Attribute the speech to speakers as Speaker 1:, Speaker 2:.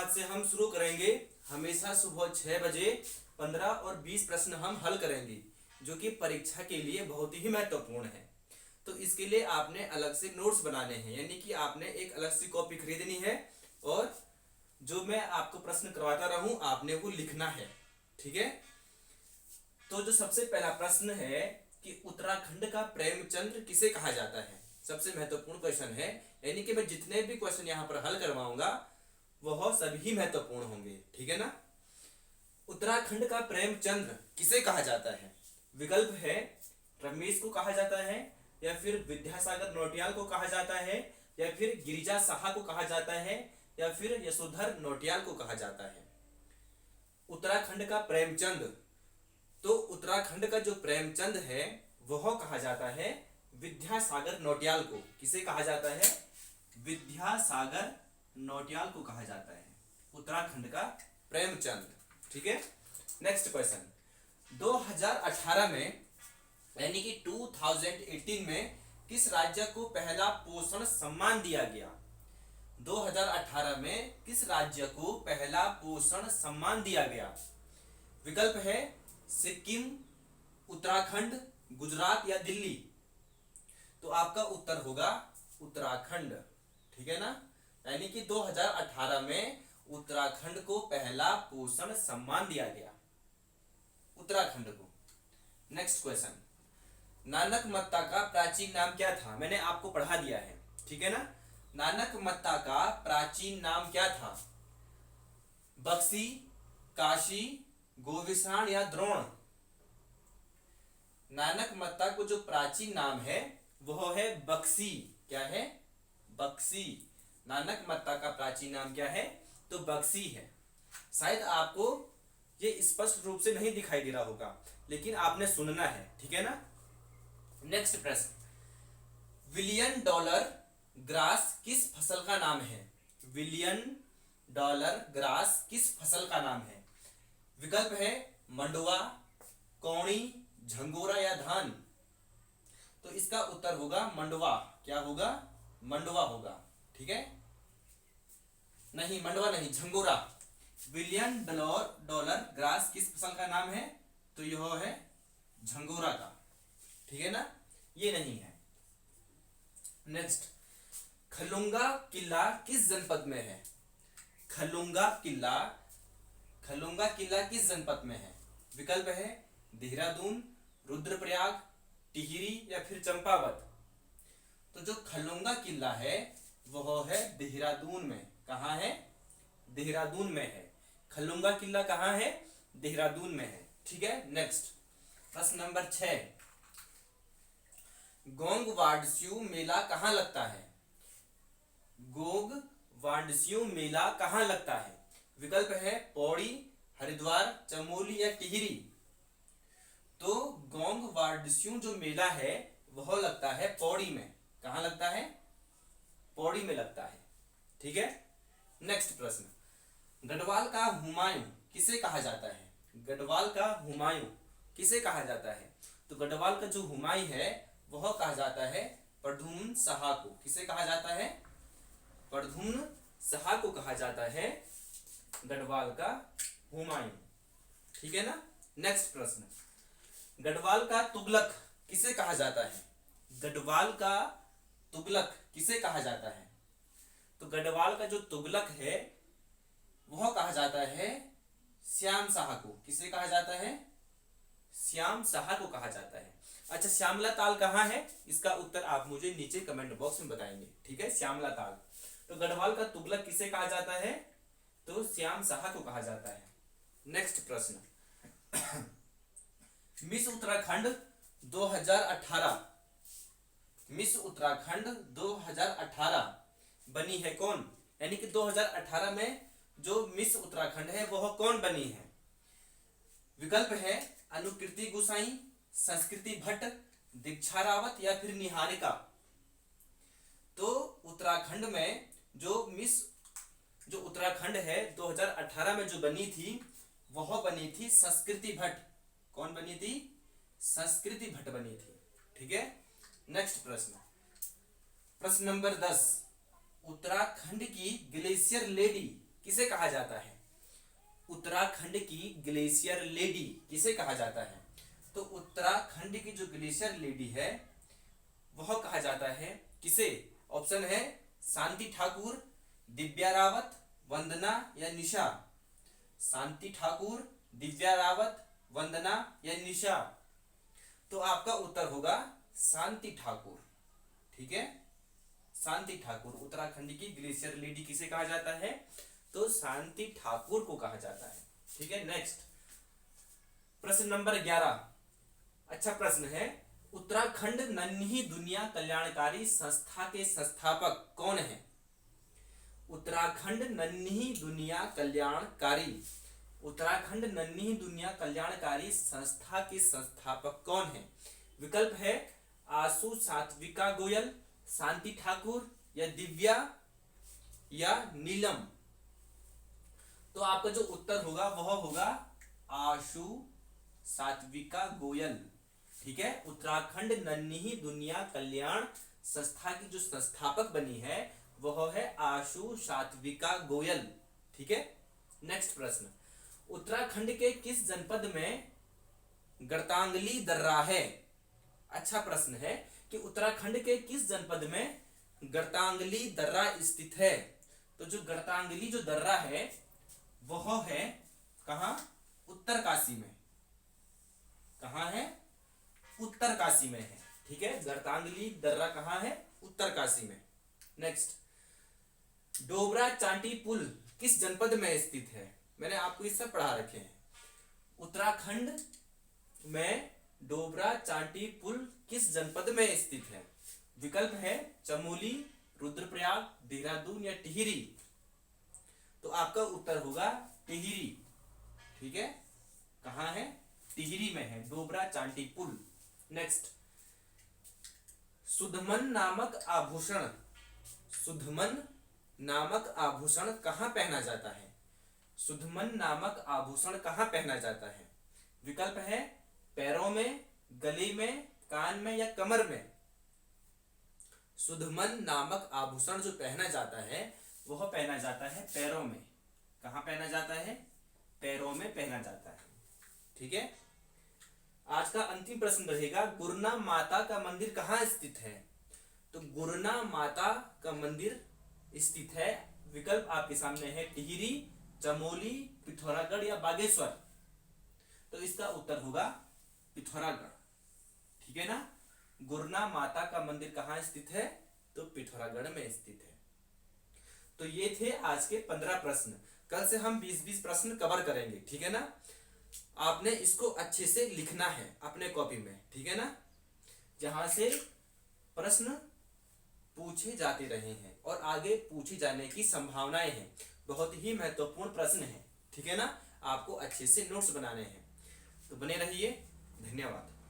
Speaker 1: आज से हम शुरू करेंगे हमेशा सुबह 6 बजे 15 और 20 प्रश्न हम हल करेंगे, जो कि परीक्षा के लिए बहुत ही महत्वपूर्ण है। तो इसके लिए आपने अलग से नोट्स बनाने हैं, यानी कि आपने एक अलग से कॉपी खरीदनी है और जो मैं आपको प्रश्न करवाता रहूं आपने वो लिखना है, ठीक है। तो जो सबसे पहला प्रश्न है कि उत्तराखंड का प्रेमचंद्र किसे कहा जाता है, सबसे महत्वपूर्ण क्वेश्चन है। यानी कि मैं जितने भी क्वेश्चन यहाँ पर हल करवाऊंगा वह सभी महत्वपूर्ण होंगे, ठीक है ना। उत्तराखंड का प्रेमचंद्र किसे कहा जाता है? विकल्प है रमेश को कहा जाता है, या फिर विद्यासागर नौटियाल को कहा जाता है, या फिर गिरिजा साहा को कहा जाता है, या फिर यशोधर नौटियाल को कहा जाता है। उत्तराखंड का प्रेमचंद, तो उत्तराखंड का जो प्रेमचंद है वह कहा जाता है विद्यासागर नौटियाल को। किसे कहा जाता है? विद्यासागर नौटियाल को कहा जाता है उत्तराखंड का प्रेमचंद, ठीक है। नेक्स्ट क्वेश्चन, 2018 में यानी कि 2018 में किस राज्य को पहला पोषण सम्मान दिया गया? 2018 में किस राज्य को पहला पोषण सम्मान दिया गया? विकल्प है सिक्किम, उत्तराखंड, गुजरात या दिल्ली। तो आपका उत्तर होगा उत्तराखंड, ठीक है ना। यानी कि 2018 में उत्तराखंड को पहला पोषण सम्मान दिया गया, उत्तराखंड को। नेक्स्ट क्वेश्चन, नानक मत्ता का प्राचीन नाम क्या था? मैंने आपको पढ़ा दिया है, ठीक है ना। नानक मत्ता का प्राचीन नाम क्या था? बक्सी, काशी, गोविषाण या द्रोण? नानक मत्ता को जो प्राचीन नाम है वह है बक्सी। क्या है? बक्सी। नानक मत्ता का प्राचीन नाम क्या है? तो बक्सी है। शायद आपको ये स्पष्ट रूप से नहीं दिखाई दे रहा होगा, लेकिन आपने सुनना है, ठीक है ना। नेक्स्ट प्रश्न, विलियन डॉलर ग्रास किस फसल का नाम है? विलियन डॉलर ग्रास किस फसल का नाम है? विकल्प है मंडुवा, कौड़ी, झंगोरा या धान। तो इसका उत्तर होगा मंडुवा। क्या होगा? मंडुवा होगा, ठीक है। नहीं, मंडुवा नहीं, झंगोरा। विलियन डॉलर ग्रास किस फसल का नाम है? तो यह है झंगोरा का, ठीक है ना, ये नहीं है। नेक्स्ट, खलुंगा किला किस जनपद में है? खलुंगा किला किस जनपद में है? विकल्प है देहरादून, रुद्रप्रयाग, टिहरी या फिर चंपावत। तो जो खलुंगा किला है वह है देहरादून में। कहाँ है? देहरादून में है। खलुंगा किला कहाँ है? देहरादून में है, ठीक है। नेक्स्ट प्रश्न नंबर 6, गोंग वार्डस्यू मेला कहाँ लगता है? गोंग वार्डस्यू मेला कहाँ लगता है? विकल्प है पौड़ी, हरिद्वार, चमोली या टिहरी। तो गोंग वार्डस्यू जो मेला है वह लगता है पौड़ी में। कहाँ लगता है? पौड़ी में लगता है, ठीक है। नेक्स्ट प्रश्न, गढ़वाल का हुमायूं किसे कहा जाता है? गढ़वाल का हुमायूं किसे कहा जाता है? तो गढ़वाल का जो हुमायूं है वह कहा जाता है प्रद्युम्न शाह को। किसे कहा जाता है? प्रद्युम्न शाह को कहा जाता है गढ़वाल का हुमायूं, ठीक है ना। नेक्स्ट प्रश्न, गढ़वाल का तुगलक किसे कहा जाता है? गढ़वाल का तुगलक किसे कहा जाता है? तो गढ़वाल का जो तुगलक है वह कहा जाता है श्याम शाह को। किसे कहा जाता है? श्याम शाह को कहा जाता है। अच्छा, श्यामला ताल कहाँ है? इसका उत्तर आप मुझे नीचे कमेंट बॉक्स में बताएंगे, ठीक है। श्यामला ताल। तो गढ़वाल का तुगलक किसे कहा जाता है? तो श्याम शाह को कहा जाता है। नेक्स्ट प्रश्न, मिस उत्तराखंड 2018, मिस उत्तराखंड 2018 बनी है कौन? यानी कि 2018 में जो मिस उत्तराखंड है वह कौन बनी है? विकल्प है अनुकृति गोसाई, संस्कृति भट्ट, दीक्षा रावत या फिर निहारिका। तो उत्तराखंड में जो उत्तराखंड है 2018 में जो बनी थी वह बनी थी संस्कृति भट्ट। कौन बनी थी? संस्कृति भट्ट बनी थी, ठीक है। नेक्स्ट प्रश्न, प्रश्न नंबर 10, उत्तराखंड की ग्लेशियर लेडी किसे कहा जाता है? उत्तराखंड की ग्लेशियर लेडी किसे कहा जाता है? तो उत्तराखंड की जो ग्लेशियर लेडी है वह कहा जाता है किसे? ऑप्शन है शांति ठाकुर, दिव्या रावत, वंदना या निशा। शांति ठाकुर, दिव्या रावत, वंदना या निशा। तो आपका उत्तर होगा शांति ठाकुर। ठीक है, शांति ठाकुर। उत्तराखंड की ग्लेशियर लेडी किसे कहा जाता है? तो शांति ठाकुर को कहा जाता है। ठीक है, नेक्स्ट प्रश्न नंबर 11। अच्छा प्रश्न है, उत्तराखंड नन्ही दुनिया कल्याणकारी संस्था के संस्थापक कौन है? उत्तराखंड नन्ही दुनिया कल्याणकारी, उत्तराखंड नन्ही दुनिया कल्याणकारी संस्था के संस्थापक कौन है? विकल्प है आशु सात्विका गोयल, शांति ठाकुर या दिव्या या नीलम। तो आपका जो उत्तर होगा वह होगा आशु सात्विका गोयल। ठीक है, उत्तराखंड नन्ही दुनिया कल्याण संस्था की जो संस्थापक बनी है वह है आशु सात्विका गोयल। ठीक है, नेक्स्ट प्रश्न, उत्तराखंड के किस जनपद में गर्तांगली दर्रा है? अच्छा प्रश्न है कि उत्तराखंड के किस जनपद में गर्तांगली दर्रा स्थित है? तो जो गर्तांगली जो दर्रा है वह है कहां? उत्तरकाशी में। कहां है? उत्तरकाशी में है। ठीक है, गर्तांगली दर्रा कहां है? उत्तरकाशी में। नेक्स्ट, डोबरा चांटी पुल किस जनपद में स्थित है? मैंने आपको ये सब पढ़ा रखे हैं। उत्तराखंड में डोबरा चांटी पुल किस जनपद में स्थित है? विकल्प है चमोली, रुद्रप्रयाग, देहरादून या टिहरी। तो आपका उत्तर होगा टिहरी। ठीक है, कहां है? टिहरी में है डोबरा चांटी पुल। नेक्स्ट, सुधमन नामक आभूषण, सुधमन नामक आभूषण कहां पहना जाता है? सुधमन नामक आभूषण कहां पहना जाता है? विकल्प है पैरों में, गले में, कान में या कमर में। सुधमन नामक आभूषण जो पहना जाता है वह पहना जाता है पैरों में। कहां पहना जाता है? पैरों में पहना जाता है। ठीक है, आज का अंतिम प्रश्न रहेगा, गुरना माता का मंदिर कहां स्थित है? तो गुरना माता का मंदिर स्थित है, विकल्प आपके सामने है टिहरी, चमोली, पिथौरागढ़ या बागेश्वर। तो इसका उत्तर होगा पिथौरागढ़। ठीक है ना, गुरना माता का मंदिर कहां स्थित है? तो पिथौरागढ़ में स्थित है। तो ये थे आज के 15 प्रश्न। कल से हम 20-20 प्रश्न कवर करेंगे। ठीक है ना, आपने इसको अच्छे से लिखना है अपने कॉपी में। ठीक है ना, जहां से प्रश्न पूछे जाते रहे हैं और आगे पूछे जाने की संभावनाएं हैं। बहुत ही महत्वपूर्ण प्रश्न है। ठीक है ना, आपको अच्छे से नोट्स बनाने हैं। तो बने रहिए। धन्यवाद।